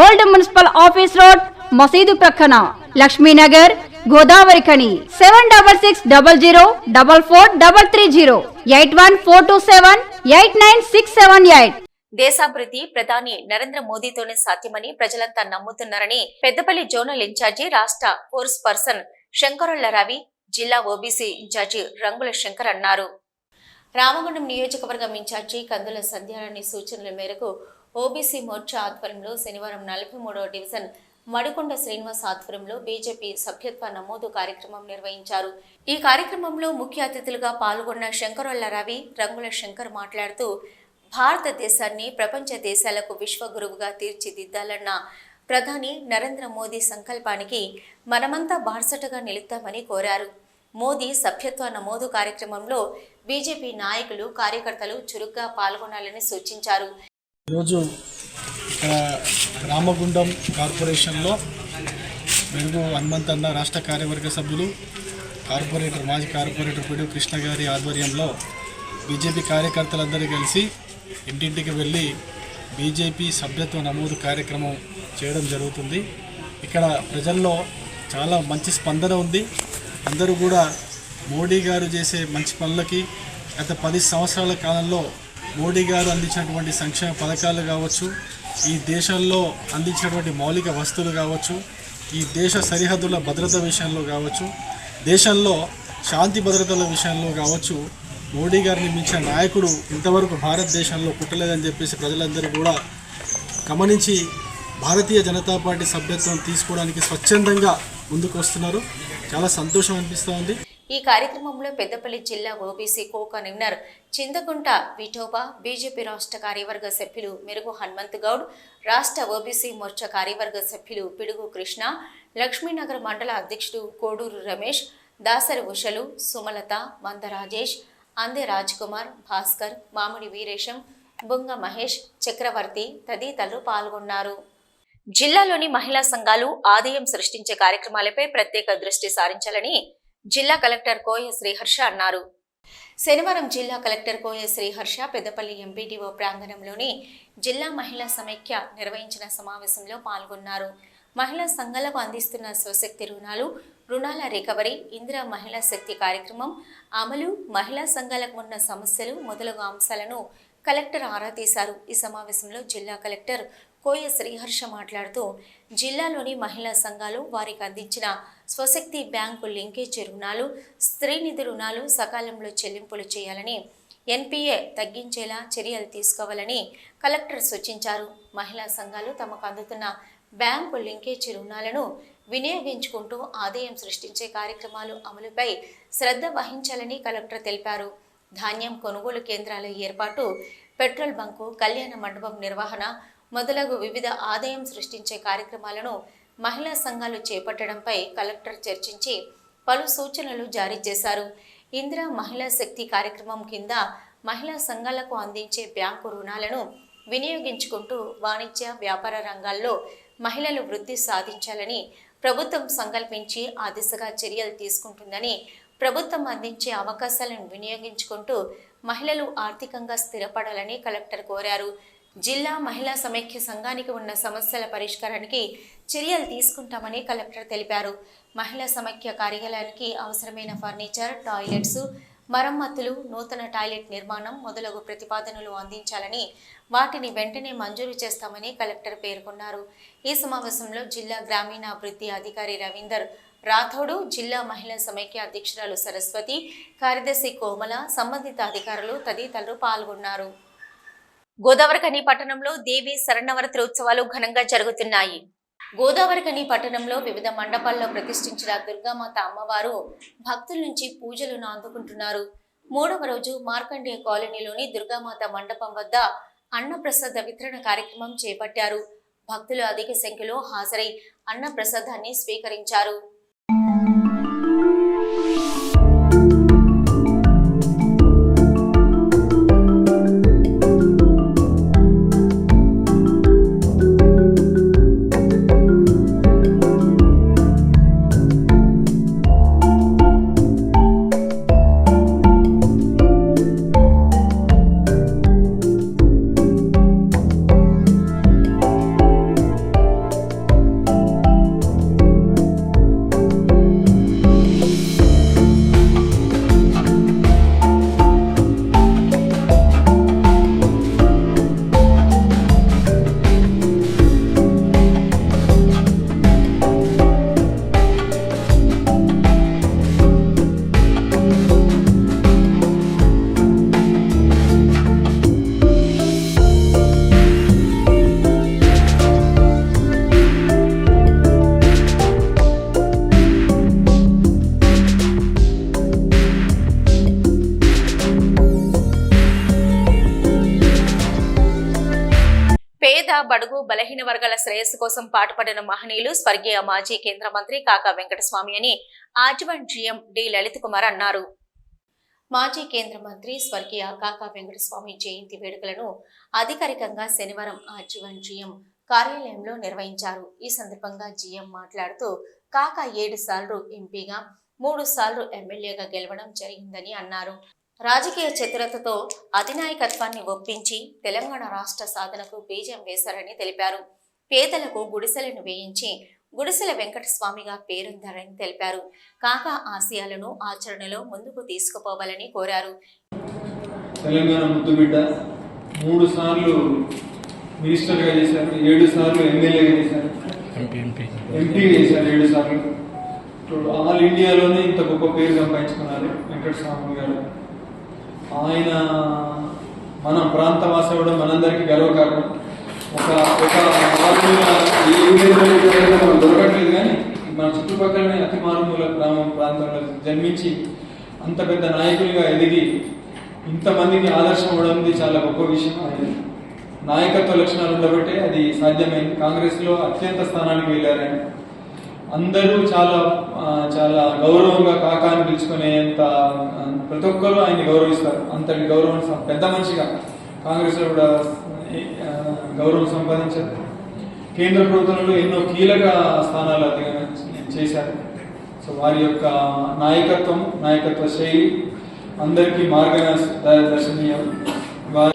ఓల్డ్ మున్సిపల్ ఆఫీస్ రోడ్, మసీదు ప్రక్కన, లక్ష్మీనగర్, గోదావరికని. 7600004430, 8142789678. దేశాభివృద్ధి ప్రధాని నరేంద్ర మోదీతోనే సాధ్యమని ప్రజలంతా నమ్ముతున్నారని పెద్దపల్లి జోనల్ ఇన్ఛార్జి రాష్ట్ర ఫోర్స్ పర్సన్ శంకరొళ్ల రవి, జిల్లా ఓబీసీ ఇన్ఛార్జి రంగుల శంకర్ అన్నారు. రామగుండం నియోజకవర్గం ఇన్ఛార్జి కందుల సంధ్యారాణి సూచనల మేరకు ఓబీసీ మోర్చా ఆధ్వర్యంలో శనివారం 43వ డివిజన్ మడికొండ శ్రీనివాస్ ఆధ్వర్యంలో బీజేపీ సభ్యత్వ నమోదు కార్యక్రమం నిర్వహించారు. ఈ కార్యక్రమంలో ముఖ్య అతిథులుగా పాల్గొన్న శంకరొళ్ల రవి, రంగుల శంకర్ మాట్లాడుతూ భారతదేశాన్ని ప్రపంచ దేశాలకు విశ్వగురువుగా తీర్చిదిద్దాలన్న ప్రధాని నరేంద్ర మోదీ సంకల్పానికి మనమంతా బార్సటగా నిలుద్దామని కోరారు. మోదీ సభ్యత్వ నమోదు కార్యక్రమంలో బీజేపీ నాయకులు, కార్యకర్తలు చురుగ్గా పాల్గొనాలని సూచించారు. ఈరోజు రామగుండం కార్పొరేషన్లో మెరుగు హనుమంతన్న రాష్ట్ర కార్యవర్గ సభ్యులు, మాజీ కార్పొరేటర్ పిడుగు కృష్ణ గారి ఆధ్వర్యంలో బీజేపీ కార్యకర్తలందరూ కలిసి ఇంటింటికి వెళ్ళి బీజేపీ సభ్యత్వ నమోదు కార్యక్రమం చేయడం జరుగుతుంది. ఇక్కడ ప్రజల్లో చాలా మంచి స్పందన ఉంది. అందరూ కూడా మోడీ గారు చేసే మంచి పనులకి గత 10 సంవత్సరాల కాలంలో మోడీ గారు అందించినటువంటి సంక్షేమ పథకాలు కావచ్చు, ఈ దేశంలో అందించినటువంటి మౌలిక వస్తువులు కావచ్చు, ఈ దేశ సరిహద్దుల భద్రత విషయంలో కావచ్చు, దేశంలో శాంతి భద్రతల విషయంలో కావచ్చు, మోడీ గారిని మించిన నాయకుడు ఇంతవరకు భారతదేశంలో పుట్టలేదని చెప్పేసి ప్రజలందరూ కూడా గమనించి భారతీయ జనతా పార్టీ సభ్యత్వం తీసుకోవడానికి స్వచ్ఛందంగా ముందుకు వస్తున్నారు. చాలా సంతోషం అనిపిస్తూ ఉంది. ఈ కార్యక్రమంలో పెద్దపల్లి జిల్లా OBC co convener Chintakunta Vithoba, BJP రాష్ట్ర కార్యవర్గ సభ్యులు మెరుగు హనుమంత్ గౌడ్, రాష్ట్ర ఓబీసీ మోర్చా కార్యవర్గ సభ్యులు పిడుగు కృష్ణ, లక్ష్మీనగర్ మండల అధ్యక్షుడు కోడూరు రమేష్, దాసరి ఉషలు, సుమలత, మంద రాజేష్, అందే రాజ్కుమార్, భాస్కర్, మామిడి వీరేశం, బొంగ మహేష్, చక్రవర్తి తదితరులు పాల్గొన్నారు. జిల్లాలోని మహిళా సంఘాలు ఆదాయం సృష్టించే కార్యక్రమాలపై ప్రత్యేక దృష్టి సారించాలని జిల్లా కలెక్టర్ కోయ శ్రీహర్ష అన్నారు. శనివారం జిల్లా కలెక్టర్ కోయ శ్రీహర్ష పెద్దపల్లి ఎంపీడీఓ ప్రాంగణంలోని జిల్లా మహిళా సమైక్య నిర్వహించిన సమావేశంలో పాల్గొన్నారు. మహిళా సంఘాలకు అందిస్తున్న స్వశక్తి రుణాల రికవరీ, ఇందిరా మహిళా శక్తి కార్యక్రమం అమలు, మహిళా సంఘాలకు ఉన్న సమస్యలు మొదలగు అంశాలను కలెక్టర్ ఆరా తీశారు. ఈ సమావేశంలో జిల్లా కలెక్టర్ కోయ శ్రీహర్ష మాట్లాడుతూ జిల్లాలోని మహిళా సంఘాలు వారికి అందించిన స్వశక్తి బ్యాంకు లింకేజ్ రుణాలు, స్త్రీ నిధి రుణాలు సకాలంలో చెల్లింపులు చేయాలని, ఎన్పీఏ తగ్గించేలా చర్యలు తీసుకోవాలని కలెక్టర్ సూచించారు. మహిళా సంఘాలు తమకు అందుతున్న బ్యాంకు లింకేజ్ రుణాలను వినియోగించుకుంటూ ఆదాయం సృష్టించే కార్యక్రమాలు అమలుపై శ్రద్ధ వహించాలని కలెక్టర్ తెలిపారు. ధాన్యం కొనుగోలు కేంద్రాల ఏర్పాటు, పెట్రోల్ బంకు, కళ్యాణ మండపం నిర్వహణ మొదలగు వివిధ ఆదాయం సృష్టించే కార్యక్రమాలను మహిళా సంఘాలు చేపట్టడంపై కలెక్టర్ చర్చించి పలు సూచనలు జారీ చేశారు. ఇందిరా మహిళా శక్తి కార్యక్రమం కింద మహిళా సంఘాలకు అందించే బ్యాంకు రుణాలను వినియోగించుకుంటూ వాణిజ్య వ్యాపార రంగాల్లో మహిళలు వృద్ధి సాధించాలని ప్రభుత్వం సంకల్పించి ఆ దిశగా చర్యలు తీసుకుంటుందని, ప్రభుత్వం అందించే అవకాశాలను వినియోగించుకుంటూ మహిళలు ఆర్థికంగా స్థిరపడాలని కలెక్టర్ కోరారు. జిల్లా మహిళా సమైక్య సంఘానికి ఉన్న సమస్యల పరిష్కారానికి చర్యలు తీసుకుంటామని కలెక్టర్ తెలిపారు. మహిళా సమైక్య కార్యాలయానికి అవసరమైన ఫర్నిచర్, టాయిలెట్స్ మరమ్మతులు, నూతన టాయిలెట్ నిర్మాణం మొదలగు ప్రతిపాదనలు అందించాలని, వాటిని వెంటనే మంజూరు చేస్తామని కలెక్టర్ పేర్కొన్నారు. ఈ సమావేశంలో జిల్లా గ్రామీణాభివృద్ధి అధికారి రవీందర్ రాథోడు, జిల్లా మహిళా సమైక్య అధ్యక్షురాలు సరస్వతి, కార్యదర్శి కోమల, సంబంధిత అధికారులు తదితరులు పాల్గొన్నారు. గోదావరిఖని పట్టణంలో దేవి శరన్నవరాత్రి ఉత్సవాలు ఘనంగా జరుగుతున్నాయి. గోదావరిఖని పట్టణంలో వివిధ మండపాల్లో ప్రతిష్ఠించిన దుర్గామాత అమ్మవారు భక్తుల నుంచి పూజలను అందుకుంటున్నారు. 3వ రోజు మార్కండేయ కాలనీలోని దుర్గామాత మండపం వద్ద అన్నప్రసాద వితరణ కార్యక్రమం చేపట్టారు. భక్తులు అధిక సంఖ్యలో హాజరై అన్నప్రసాదాన్ని స్వీకరించారు. బడుగు బలహీన వర్గాల శ్రేయస్సు కోసం పాటుపడిన మహనీయులు స్వర్గీయ మాజీ కేంద్ర మంత్రి కాకా వెంకటస్వామి అని ఆజీవన్ జీఎం డి లలిత్ కుమార్ అన్నారు. మాజీ కేంద్ర మంత్రి స్వర్గీయ కాకా వెంకటస్వామి జయంతి వేడుకలను అధికారికంగా శనివారం ఆజీవన్ జీఎం కార్యాలయంలో నిర్వహించారు. ఈ సందర్భంగా జీఎం మాట్లాడుతూ కాకా 7 సార్లు ఎంపీగా 3 సార్లు ఎమ్మెల్యేగా గెలవడం జరిగిందని అన్నారు. రాజకీయ చతురతతో అధినాయకత్వాన్ని ఒప్పించి తెలంగాణ రాష్ట్ర సాధనకు బీజం వేశారని తెలిపారు. పేదలకు గుడిసెలను వేయించి గుడిసెల వెంకటస్వామిగా పేరొందారని తెలిపారు. కాకా ఆశయాలను ఆచరణలో ముందుకు తీసుకుపోవాలని కోరారు. తెలంగాణ ముద్దుబిడ్డ 3 సార్లు మినిస్టర్గా చేశారు, 7 సార్లు ఎమ్మెల్యేగా చేశారు, ఎంపీగా చేశారు 7 సార్లు. ఆల్ ఇండియాలోనే ఇంత గొప్ప పేరు సంపాదించుకున్నారు వెంకటస్వామి గారు. ఆయన మన ప్రాంతవాసి అవ్వడం మనందరికీ గర్వకారణం. ఒక మనం దొరకట్లేదు, కానీ మన చుట్టుపక్కలనే అతి మారుమూల ప్రాంతంలో జన్మించి అంత పెద్ద నాయకులుగా ఎదిగి ఇంతమందికి ఆదర్శం అవ్వడం చాలా గొప్ప విషయం. ఆయన నాయకత్వ లక్షణాలు ఉండబట్టే అది సాధ్యమైంది. కాంగ్రెస్లో అత్యంత స్థానానికి వెళ్ళారు ఆయన. అందరూ చాలా చాలా గౌరవంగా కాకాని పిలుచుకునేంత ప్రతి ఒక్కరూ ఆయన్ని గౌరవిస్తారు. అంతటి గౌరవం పెద్ద మనిషిగా కాంగ్రెస్లో కూడా గౌరవం సంపాదించారు. కేంద్ర ప్రభుత్వంలో ఎన్నో కీలక స్థానాలు చేశారు. సో వారి యొక్క నాయకత్వ శైలి అందరికీ మార్గదర్శనీయం.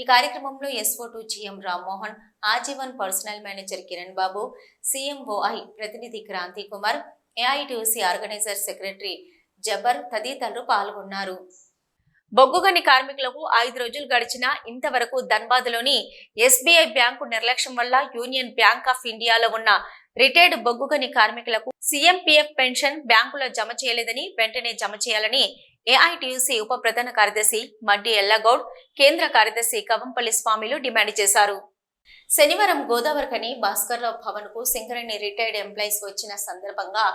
ఈ కార్యక్రమంలో ఎస్ఓ2 జిఎం రామ్మోహన్, ఆజీవన్ personnel manager Kiran Babu, CMOI ప్రతినిధి Kranthi Kumar, AITUC organiser secretary Jabbar తదితరులు పాల్గొన్నారు. బొగ్గుగని కార్మికులకు 5 రోజులు గడిచినా ఇంతవరకు ధన్బాద్లోని ఎస్బీఐ బ్యాంకు నిర్లక్ష్యం వల్ల యూనియన్ బ్యాంక్ ఆఫ్ ఇండియాలో ఉన్న రిటైర్డ్ బొగ్గుగని కార్మికులకు సీఎంపీఎఫ్ పెన్షన్ బ్యాంకులో జమ చేయలేదని, వెంటనే జమ చేయాలని ఏఐటీయూసీ ఉప ప్రధాన కార్యదర్శి మడ్డి ఎల్లగౌడ్, కేంద్ర కార్యదర్శి కవంపల్లి స్వామిలు డిమాండ్ చేశారు. శనివారం గోదావరికని భాస్కర్రావు భవన్ కు సింగరేణి రిటైర్డ్ ఎంప్లాయీస్ వచ్చిన సందర్భంగా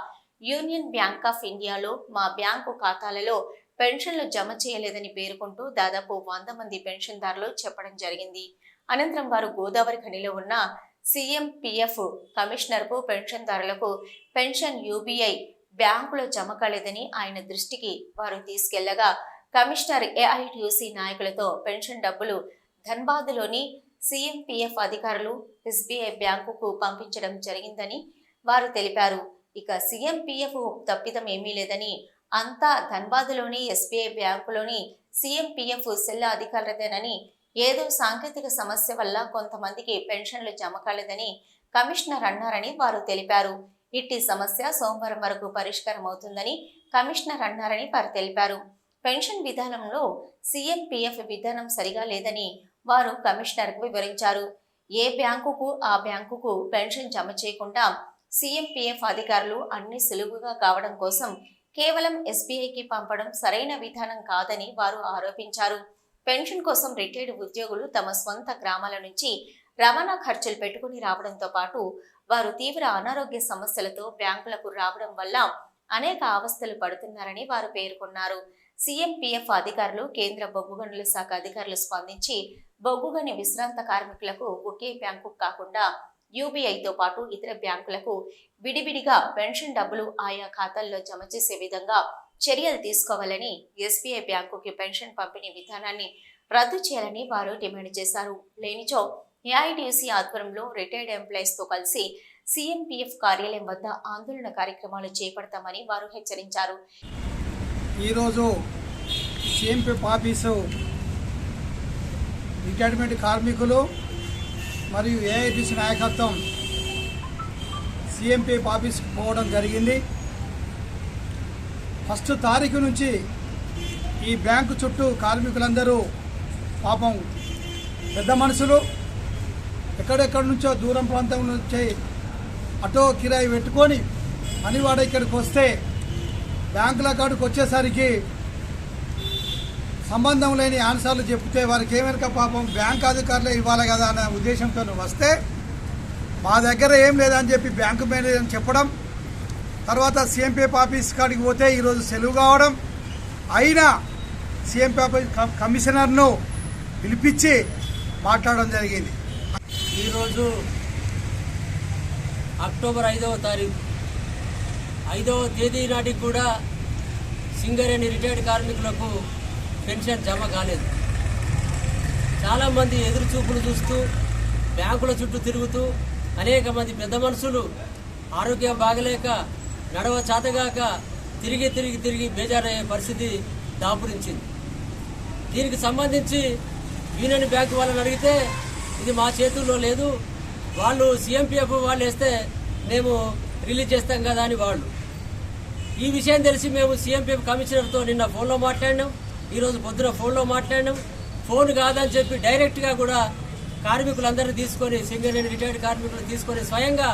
యూనియన్ బ్యాంక్ ఆఫ్ ఇండియాలో మా బ్యాంకు ఖాతాలలో పెన్షన్లు జమ చేయలేదని పేర్కొంటూ దాదాపు 100 మంది పెన్షన్దారులు చెప్పడం జరిగింది. అనంతరం వారు గోదావరి ఖనిలో ఉన్న సీఎంపీఎఫ్ కమిషనర్ కు పెన్షన్దారులకు పెన్షన్ యూబీఐ బ్యాంకులో జమ కాలేదని ఆయన దృష్టికి వారు తీసుకెళ్లగా కమిషనర్ ఏఐటీయూసీ నాయకులతో పెన్షన్ డబ్బులు ధన్బాద్లోని సీఎంపీఎఫ్ అధికారులు ఎస్బీఐ బ్యాంకుకు పంపించడం జరిగిందని వారు తెలిపారు. ఇక సీఎంపీఎఫ్ తప్పిదం ఏమీ లేదని, అంతా ధన్బాద్లోని ఎస్బీఐ బ్యాంకులోని సీఎంపీఎఫ్ సెల్ అధికారులదేనని, ఏదో సాంకేతిక సమస్య వల్ల కొంతమందికి పెన్షన్లు జమ కాలేదని కమిషనర్ అన్నారని వారు తెలిపారు. ఇట్టి సమస్య సోమవారం వరకు పరిష్కారం అవుతుందని కమిషనర్ అన్నారని వారు తెలిపారు. పెన్షన్ విధానంలో సీఎంపీఎఫ్ విధానం సరిగా లేదని వారు కమిషనర్కు వివరించారు. ఏ బ్యాంకుకు ఆ బ్యాంకుకు పెన్షన్ జమ చేయకుండా సీఎంపీఎఫ్ అధికారులు అన్ని సులువుగా కావడం కోసం కేవలం ఎస్బీఐకి పంపడం సరైన విధానం కాదని వారు ఆరోపించారు. పెన్షన్ కోసం రిటైర్డ్ ఉద్యోగులు తమ స్వంత గ్రామాల నుంచి రవాణా ఖర్చులు పెట్టుకుని రావడంతో పాటు వారు తీవ్ర అనారోగ్య సమస్యలతో బ్యాంకులకు రావడం వల్ల అనేక అవస్థలు పడుతున్నారని వారు పేర్కొన్నారు. సీఎంపీఎఫ్ అధికారులు, కేంద్ర బొగ్గు గనుల శాఖ అధికారులు స్పందించి బొగ్గుగని విశ్రాంత కార్మికులకు ఒకే బ్యాంకు కాకుండా యూబీఐతో పాటు ఇతర బ్యాంకులకు విడివిడిగా పెన్షన్ డబ్బులు ఆయా ఖాతాల్లో జమ చేసే విధంగా చర్యలు తీసుకోవాలని, ఎస్బీఐ బ్యాంకుకి పెన్షన్ పంపిణీ విధానాన్ని రద్దు చేయాలని వారు డిమాండ్ చేశారు. లేనిచో ఏఐటీయూసీ ఆధ్వర్యంలో రిటైర్డ్ ఎంప్లాయీస్ తో కలిసి సీఎంపీఎఫ్ కార్యాలయం వద్ద ఆందోళన కార్యక్రమాలు చేపడతామని వారు హెచ్చరించారు. ఈరోజు సీఎంపీఎఫ్ ఆఫీసు రిటైర్మెంట్ కార్మికులు మరియు ఏఐటీసీ నాయకత్వం సీఎంపీఎఫ్ ఆఫీస్కి పోవడం జరిగింది. 1 తారీఖు నుంచి ఈ బ్యాంకు చుట్టూ కార్మికులందరూ పాపం పెద్ద మనుషులు ఎక్కడెక్కడి నుంచో దూరం ప్రాంతం నుంచి ఆటో కిరాయి పెట్టుకొని పనివాడ ఇక్కడికి వస్తే బ్యాంకుల కాడికి వచ్చేసరికి సంబంధం లేని ఆన్సర్లు చెప్తే వారికి ఏమైనా పాపం బ్యాంక్ అధికారులే ఇవ్వాలి కదా అనే ఉద్దేశంతో వస్తే మా దగ్గర ఏం లేదని చెప్పి బ్యాంకు మేనేజర్ చెప్పడం, తర్వాత సీఎంపీఎఫ్ ఆఫీస్ కాడికి పోతే ఈరోజు సెలవు కావడం, అయినా సీఎంపీఎఫ్ కమిషనర్ను పిలిపించి మాట్లాడడం జరిగింది. ఈరోజు అక్టోబర్ 5వ తారీఖు 5వ తేదీ నాటికి కూడా సింగరేణి రిటైర్డ్ కార్మికులకు పెన్షన్ జమ కాలేదు. చాలామంది ఎదురు చూపులు చూస్తూ బ్యాంకుల చుట్టూ తిరుగుతూ అనేక మంది పెద్ద మనుషులు ఆరోగ్యం బాగలేక నడవ చాతగాక తిరిగి బేజారయ్యే పరిస్థితి దాపురించింది. దీనికి సంబంధించి యూనియన్ బ్యాంకు వాళ్ళని అడిగితే ఇది మా చేతుల్లో లేదు, వాళ్ళు సీఎంపీఎఫ్ వాళ్ళు వేస్తే మేము రిలీజ్ చేస్తాం కదా అని వాళ్ళు. ఈ విషయం తెలిసి మేము సీఎంపీఎఫ్ కమిషనర్తో నిన్న ఫోన్లో మాట్లాడినాం, ఈరోజు పొద్దున ఫోన్లో మాట్లాడినాం. ఫోన్ కాదని చెప్పి డైరెక్ట్గా కూడా కార్మికులందరినీ తీసుకొని సింగరేణి రిటైర్డ్ కార్మికులు తీసుకొని స్వయంగా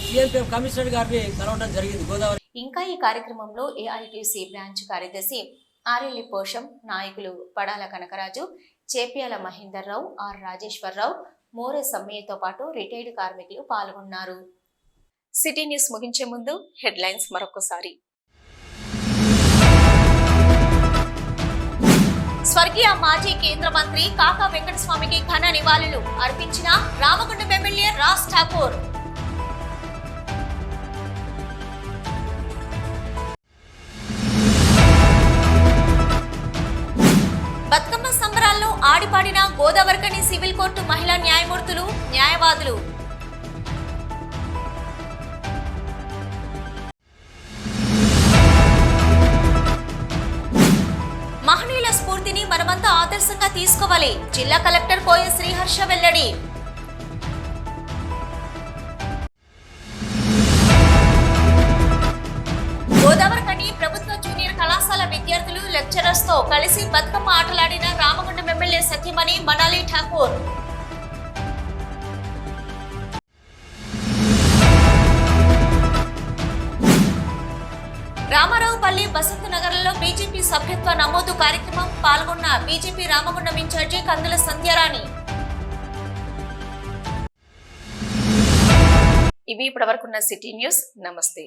సీఎంపీఎఫ్ కమిషనర్ గారిని కలవడం జరిగింది గోదావరి. ఇంకా ఈ కార్యక్రమంలో ఏఐటీసీ బ్రాంచ్ కార్యదర్శి ఆర్ఎల్లి పోషం, నాయకులు పడాల కనకరాజు, చేప్యాల మహేందర్ రావు, ఆర్ రాజేశ్వరరావు, మోరే సమ్మయ్యతో పాటు రిటైర్డ్ కార్మికులు పాల్గొన్నారు. సిటీ న్యూస్ ముగించే ముందు హెడ్లైన్స్ మరొకసారి. స్వర్గీయ మాజీ కేంద్ర మంత్రి కాకా వెంకటస్వామికి ఘన నివాళులు అర్పించిన రామగుండం ఎమ్మెల్యే రాజ్ ఠాకూర్. బతుకమ్మ సంబరాల్లో ఆడిపాడిన గోదావరికని సివిల్ కోర్టు మహిళా న్యాయమూర్తులు, న్యాయవాదులు. మహనీయుల స్ఫూర్తిని మనమంతా ఆదర్శంగా తీసుకోవాలి. జిల్లా కలెక్టర్ కోయ శ్రీహర్ష వెల్లడి. గోదావరికని ప్రభుత్వ జూనియర్ కళాశాల విద్యార్థులు లెక్చరర్స్ తో కలిసి బతుకమ్మ ఆటలాడిన రామగుండం ఎమ్మెల్యే సత్యమణి మనాలి ఠాకూర్. రామారావుపల్లి బసంత నగర్లో బీజేపీ సభ్యత్వ నమోదు కార్యక్రమం పాల్గొన్న బీజేపీ రామగుండం ఇన్ఛార్జి కందుల సంధ్యారాణి. ఇవి ఇప్పటివరకున్న సిటీ న్యూస్. నమస్తే.